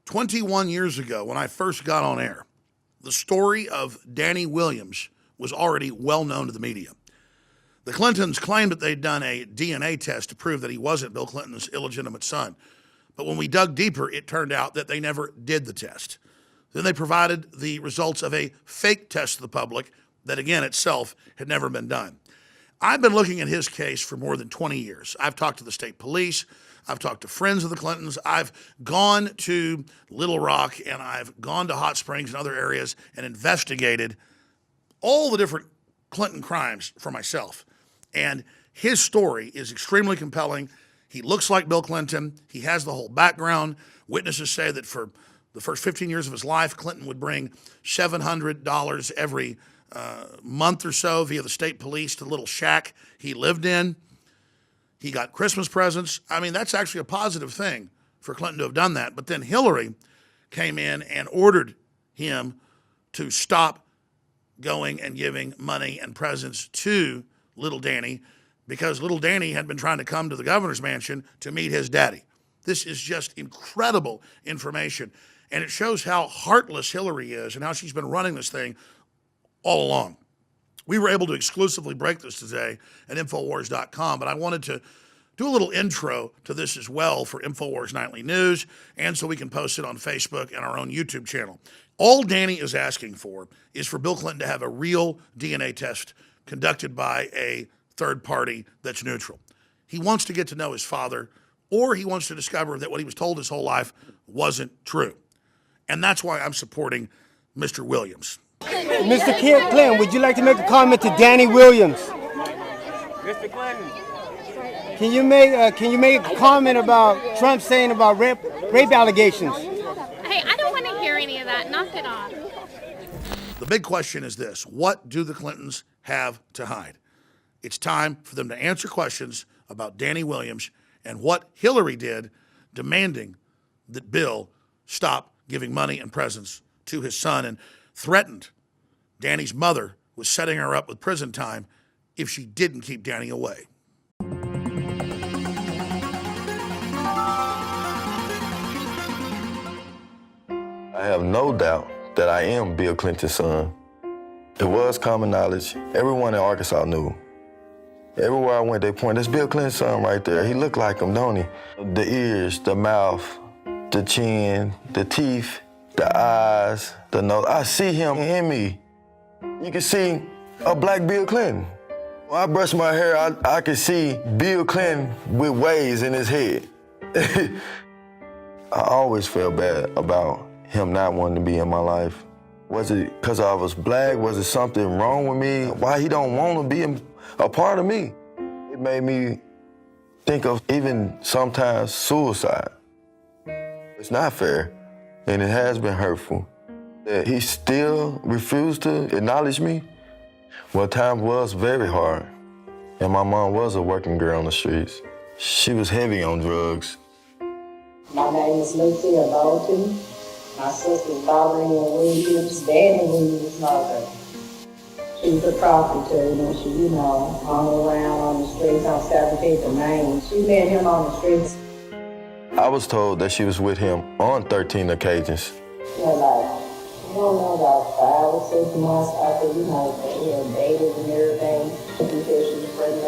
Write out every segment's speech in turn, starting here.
21 years ago, when I first got on air, the story of Danney Williams was already well known to the media. The Clintons claimed that they'd done a DNA test to prove that he wasn't Bill Clinton's illegitimate son. But when we dug deeper, it turned out that they never did the test. Then they provided the results of a fake test to the public that, again, itself had never been done. I've been looking at his case for more than 20 years. I've talked to the state police. I've talked to friends of the Clintons. I've gone to Little Rock, and I've gone to Hot Springs and other areas and investigated all the different Clinton crimes for myself. And his story is extremely compelling. He looks like Bill Clinton. He has the whole background. Witnesses say that for the first 15 years of his life, Clinton would bring $700 every month or so via the state police to the little shack he lived in. He got Christmas presents. I mean, that's actually a positive thing for Clinton to have done that. But then Hillary came in and ordered him to stop going and giving money and presents to little Danney because little Danney had been trying to come to the governor's mansion to meet his daddy. This is just incredible information. And it shows how heartless Hillary is and how she's been running this thing all along. We were able to exclusively break this today at Infowars.com, but I wanted to do a little intro to this as well for Infowars Nightly News, and so we can post it on Facebook and our own YouTube channel. All Danney is asking for is for Bill Clinton to have a real DNA test conducted by a third party that's neutral. He wants to get to know his father, or he wants to discover that what he was told his whole life wasn't true. And that's why I'm supporting Mr. Williams. Mr. Clinton, would you like to make a comment to Danney Williams? Mr. Clinton. Can you make a comment about Trump saying about rape allegations? Hey, I don't want to hear any of that. Knock it off. The big question is this: what do the Clintons have to hide? It's time for them to answer questions about Danney Williams and what Hillary did, demanding that Bill stop giving money and presents to his son, and threatened Danney's mother with setting her up with prison time if she didn't keep Danney away. I have no doubt that I am Bill Clinton's son. It was common knowledge. Everyone in Arkansas knew. Everywhere I went, they pointed, that's Bill Clinton's son right there. He looked like him, don't he? The ears, the mouth, the chin, the teeth, the eyes, the nose. I see him in me. You can see a black Bill Clinton. When I brush my hair, I can see Bill Clinton with waves in his head. I always felt bad about him not wanting to be in my life. Was it because I was black? Was it something wrong with me? Why he don't want to be a part of me? It made me think of even sometimes suicide. It's not fair, and it has been hurtful. That he still refused to acknowledge me. Well, time was very hard, and my mom was a working girl on the streets. She was heavy on drugs. My name is Lucia Bolton. My sister's Bohemian Williams, Danney Williams' mother. She was a prostitute, and she, hung around on the streets on 17th and Main. She met him on the streets. I was told that she was with him on 13 occasions. You know, about 5 or 6 months after, they had dated and everything. She said she was pregnant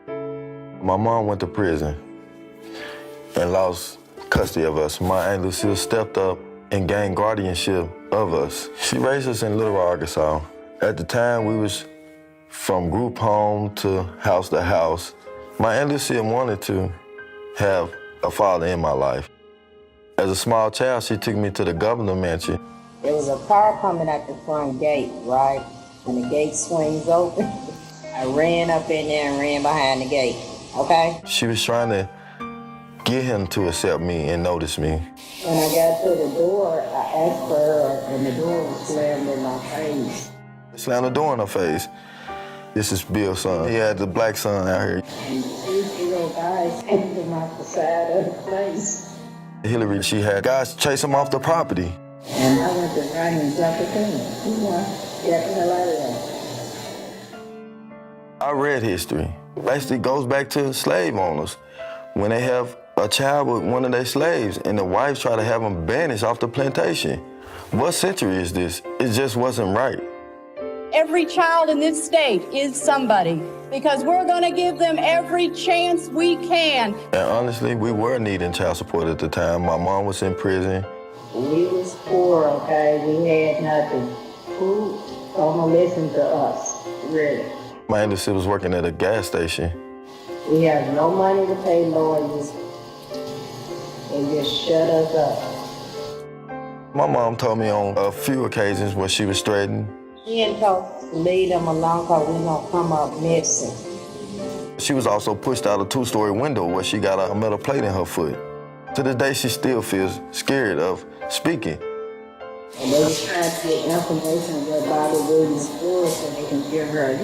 by him. My mom went to prison and lost custody of us. My Aunt Lucille stepped up and gained guardianship of us. She raised us in Little Rock, Arkansas. At the time, we was from group home to house. My Aunt Lucille wanted to have a father in my life. As a small child, she took me to the governor mansion. There was a car coming at the front gate, right? When the gate swings open, I ran up in there and ran behind the gate, okay? She was trying to get him to accept me and notice me. When I got to the door, I asked for her, and the door was slammed in my face. Slammed the door in her face. This is Bill's son. He had the black son out here. And these little guys came him off the side of the place. Hillary, she had guys chase him off the property. And I went to right and jumped the fence. Get the hell out of there. I read history. It basically goes back to slave owners. When they have a child with one of their slaves, and the wife tried to have him banished off the plantation. What century is this? It just wasn't right. Every child in this state is somebody because we're going to give them every chance we can. And honestly, we were needing child support at the time. My mom was in prison. We was poor, okay? We had nothing. Who gonna listen to us, really? My older sister was working at a gas station. We have no money to pay lawyers. They just shut us up. My mom told me on a few occasions where she was threatened. She didn't told us to leave them alone because we gonna come up missing. She was also pushed out a 2-story window where she got a metal plate in her foot. To this day, she still feels scared of speaking. And they was trying to get information about Bobby Williams' story so they can give her,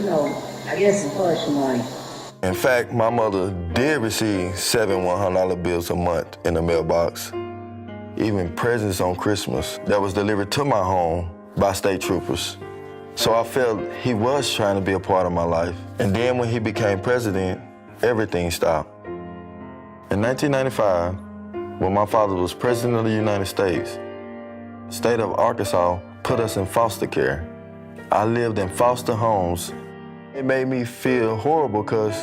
I guess some hush money. In fact, my mother did receive 7 $100 bills a month in the mailbox. Even presents on Christmas that was delivered to my home by state troopers. So I felt he was trying to be a part of my life. And then when he became president, everything stopped. In 1995, when my father was president of the United States, the state of Arkansas put us in foster care. I lived in foster homes. It made me feel horrible because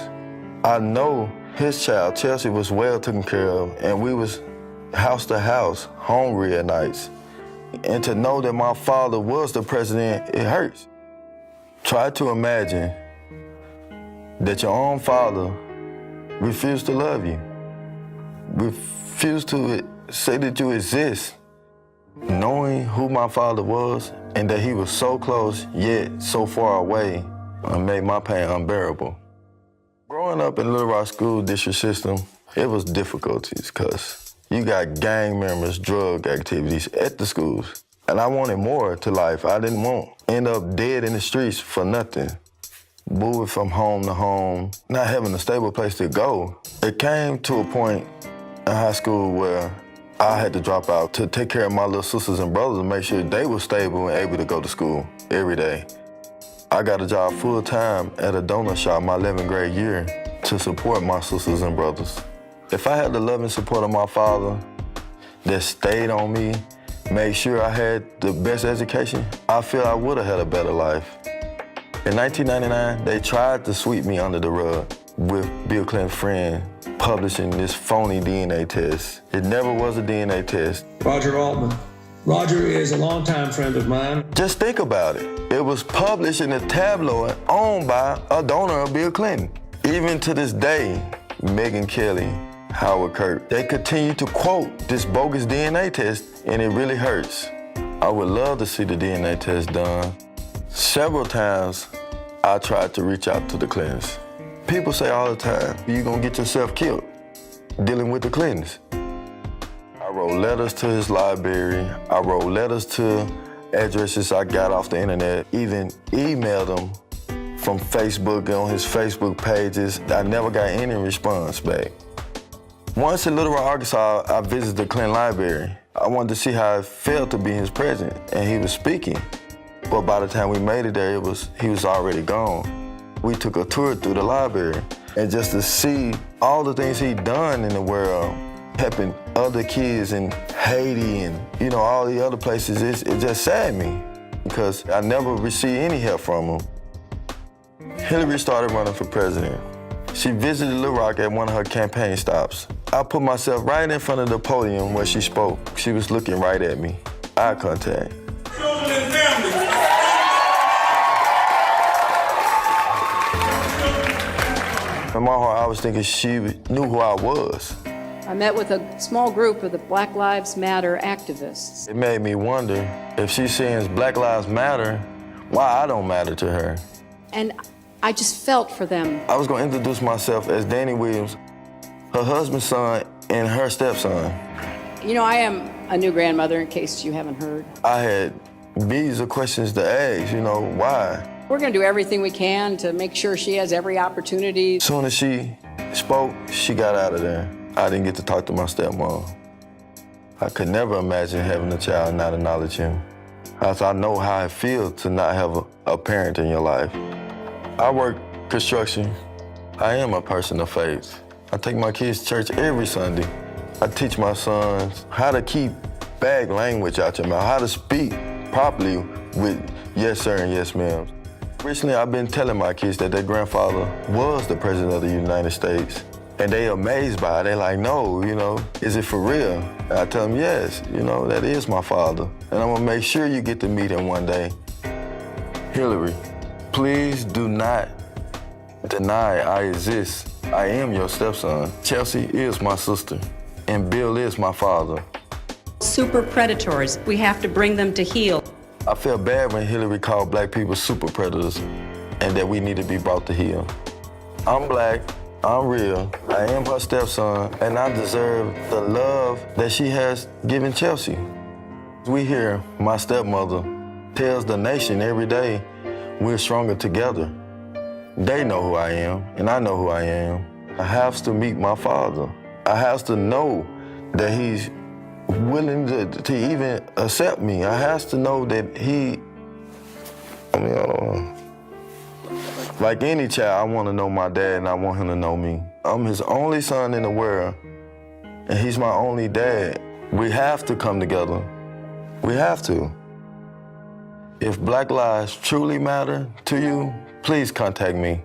I know his child, Chelsea, was well taken care of, and we was house to house, hungry at nights. And to know that my father was the president, it hurts. Try to imagine that your own father refused to love you, refused to say that you exist. Knowing who my father was and that he was so close yet so far away made my pain unbearable. Growing up in Little Rock school district system, it was difficulties because you got gang members, drug activities at the schools. And I wanted more to life. I didn't want to end up dead in the streets for nothing. Moving from home to home, not having a stable place to go. It came to a point in high school where I had to drop out to take care of my little sisters and brothers and make sure they were stable and able to go to school every day. I got a job full-time at a donut shop my 11th grade year to support my sisters and brothers. If I had the love and support of my father that stayed on me, made sure I had the best education, I feel I would have had a better life. In 1999, they tried to sweep me under the rug with Bill Clinton's friend publishing this phony DNA test. It never was a DNA test. Roger Altman. Roger is a longtime friend of mine. Just think about it. It was published in a tabloid owned by a donor of Bill Clinton. Even to this day, Megyn Kelly, Howard Kirk, they continue to quote this bogus DNA test, and it really hurts. I would love to see the DNA test done. Several times, I tried to reach out to the Clintons. People say all the time, you're gonna get yourself killed dealing with the Clintons. I wrote letters to his library. I wrote letters to addresses I got off the internet, even emailed him from Facebook on his Facebook pages. I never got any response back. Once in Little Rock, Arkansas, I visited the Clinton Library. I wanted to see how it felt to be his president, and he was speaking. But by the time we made it there, he was already gone. We took a tour through the library, and just to see all the things he'd done in the world, helping other kids in Haiti and all the other places, it just saddened me because I never received any help from him. Hillary started running for president. She visited Little Rock at one of her campaign stops. I put myself right in front of the podium where she spoke. She was looking right at me, eye contact. Children and families. In my heart, I was thinking she knew who I was. I met with a small group of the Black Lives Matter activists. It made me wonder if she's saying Black Lives Matter, why I don't matter to her. And I just felt for them. I was going to introduce myself as Danney Williams, her husband's son, and her stepson. I am a new grandmother, in case you haven't heard. I had millions of questions to ask, why? We're going to do everything we can to make sure she has every opportunity. As soon as she spoke, she got out of there. I didn't get to talk to my stepmom. I could never imagine having a child and not acknowledge him. I know how it feels to not have a parent in your life. I work construction. I am a person of faith. I take my kids to church every Sunday. I teach my sons how to keep bad language out your mouth, how to speak properly with yes sir and yes ma'am. Recently, I've been telling my kids that their grandfather was the president of the United States. And they amazed by it. They're like, no, is it for real? And I tell them, yes, that is my father. And I'm gonna make sure you get to meet him one day. Hillary, please do not deny I exist. I am your stepson. Chelsea is my sister, and Bill is my father. Super predators, we have to bring them to heel. I feel bad when Hillary called black people super predators and that we need to be brought to heel. I'm black, I'm real, I am her stepson, and I deserve the love that she has given Chelsea. We hear my stepmother tells the nation every day, we're stronger together. They know who I am, and I know who I am. I have to meet my father. I have to know that he's willing to even accept me. I have to know that I don't know. Like any child, I want to know my dad and I want him to know me. I'm his only son in the world, and he's my only dad. We have to come together. We have to. If Black lives truly matter to you, please contact me.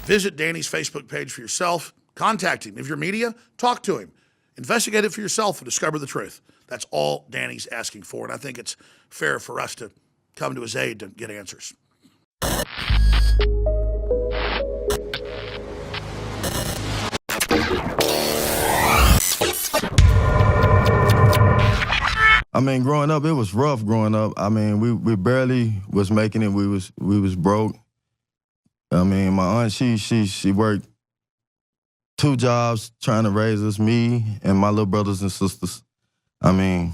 Visit Danney's Facebook page for yourself. Contact him. If you're media, talk to him. Investigate it for yourself and discover the truth. That's all Danney's asking for, and I think it's fair for us to come to his aid to get answers. I mean, growing up, it was rough growing up. I mean, we barely was making it. We was broke. I mean, my aunt, she worked 2 jobs trying to raise us, me and my little brothers and sisters. I mean,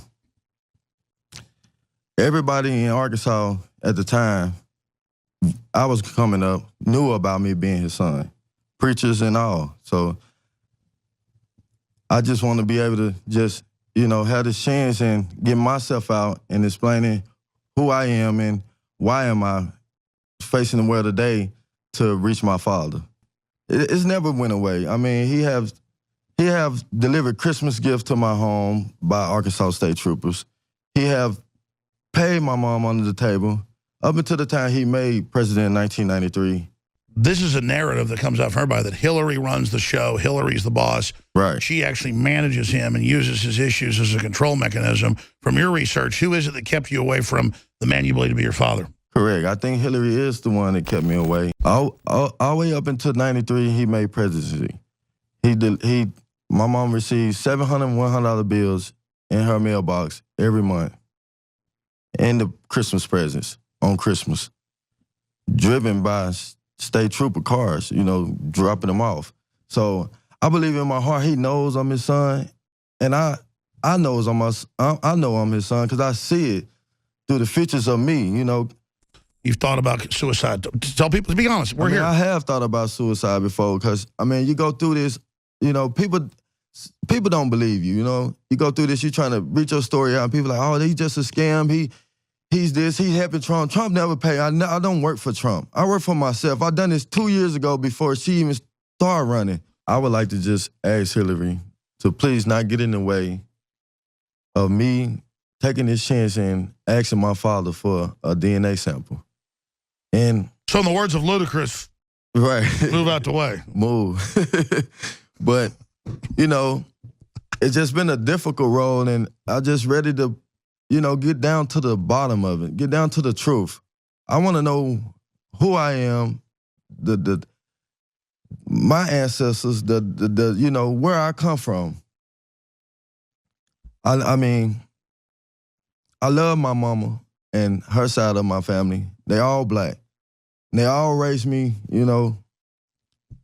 everybody in Arkansas at the time, I was coming up, knew about me being his son, preachers and all. So I just want to be able to just, have this chance and get myself out and explaining who I am and why am I facing the world today to reach my father. It's never went away. I mean, he have delivered Christmas gifts to my home by Arkansas State Troopers. He have paid my mom under the table up until the time he made president in 1993. This is a narrative that comes out from everybody that Hillary runs the show, Hillary's the boss. Right. She actually manages him and uses his issues as a control mechanism. From your research, who is it that kept you away from the man you believe to be your father? Correct. I think Hillary is the one that kept me away. All the way up until 93, he made presidency. My mom received $700 and $100 bills in her mailbox every month. And the Christmas presents on Christmas. Driven by state trooper cars, dropping them off. So I believe in my heart he knows I'm his son. And I know I'm his son because I see it through the features of me, You've thought about suicide. Tell people, to be honest, we're here. I have thought about suicide before because, you go through this, people don't believe you, You go through this, you're trying to reach your story out, and people are like, oh, he's just a scam. He's this, he's helping Trump. Trump never paid. I don't work for Trump. I work for myself. I done this 2 years ago before she even started running. I would like to just ask Hillary to please not get in the way of me taking this chance and asking my father for a DNA sample. And so in the words of Ludacris, right, move out the way. Move. But, it's just been a difficult role, and I'm just ready to, get down to the bottom of it, get down to the truth. I want to know who I am, my ancestors, where I come from. I mean, I love my mama and her side of my family. They all black. And they all raised me,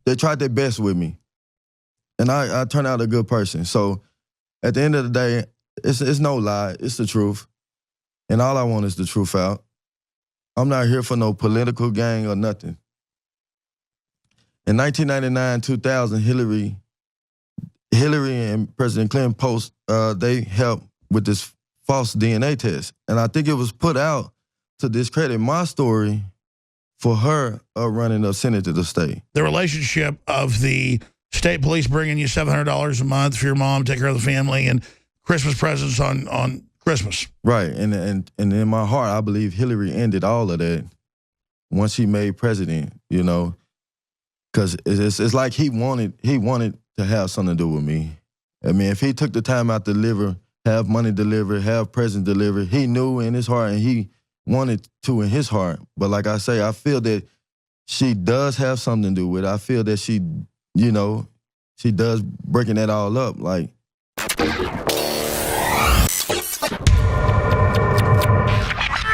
they tried their best with me. And I turned out a good person. So at the end of the day, it's no lie, it's the truth. And all I want is the truth out. I'm not here for no political gang or nothing. In 1999, 2000, Hillary and President Clinton they helped with this false DNA test. And I think it was put out to discredit my story for her running of Senate to the state. The relationship of the state police bringing you $700 a month for your mom, take care of the family, and Christmas presents on Christmas. Right, and in my heart, I believe Hillary ended all of that once she made president, you know, because it's like he wanted to have something to do with me. I mean, if he took the time out to deliver, have money delivered, have presents delivered, he knew in his heart and he wanted to in his heart. But like I say, I feel that she does have something to do with it. I feel that she, you know, she does breaking that all up. Like,